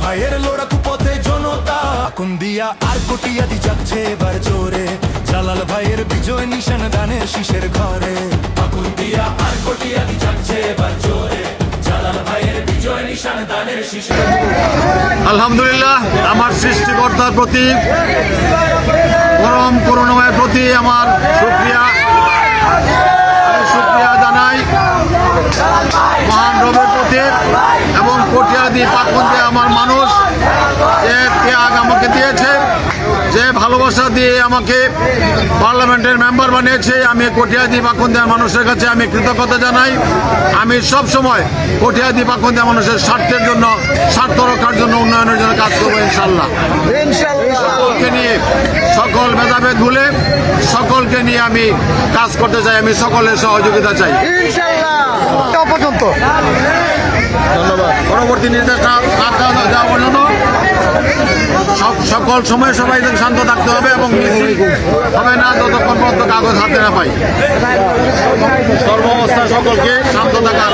ভাইয়ের লড়াকু পথে জনতা আগুন দিয়া আর কোটিয়াদি যাচ্ছে এবার জোরে জালাল ভাইয়ের বিজয় নিশান দানের শীষের ঘরে আগুন দিয়া আর কোটিয়াদি যাচ্ছে এবার জোরে জালাল ভাইয়ের বিজয় নিশান দানের শীষের আলহামদুলিল্লাহ, আমার সৃষ্টিকর্তার প্রতি, পরম করুণাময়ের প্রতি আমার শুকরিয়া জানাই, মহান রবের প্রতি এবং কটিয়াদি পাকবন্দী আমার মানুষ যে ত্যাগ আমাকে দিয়েছে, যে ভালোবাসা দিয়ে আমাকে পার্লামেন্টের মেম্বার বানিয়েছে, আমি কটিয়াদি পাকবন্দিয়া মানুষের কাছে আমি কৃতজ্ঞতা জানাই। আমি সব সময় কটিয়াদি পাকবন্দিয়া মানুষের স্বার্থের জন্য, স্বার্থ রক্ষার জন্য, উন্নয়নের জন্য কাজ করবো ইনশাল্লাহ। সকলকে নিয়ে, সকল ভেদাভেদ ভুলে সকলকে নিয়ে আমি কাজ করতে চাই, আমি সকলের সহযোগিতা চাই পর্যন্ত। ধন্যবাদ। পরবর্তী নির্দেশটা দেওয়া পর্যন্ত সকল সময় সবাই শান্ত থাকতে হবে এবং মিছিল হবে না যতক্ষণ পর্যন্ত কাগজ হাতে না পাই। সর্বাবস্থায় সকলকে শান্ত থাকার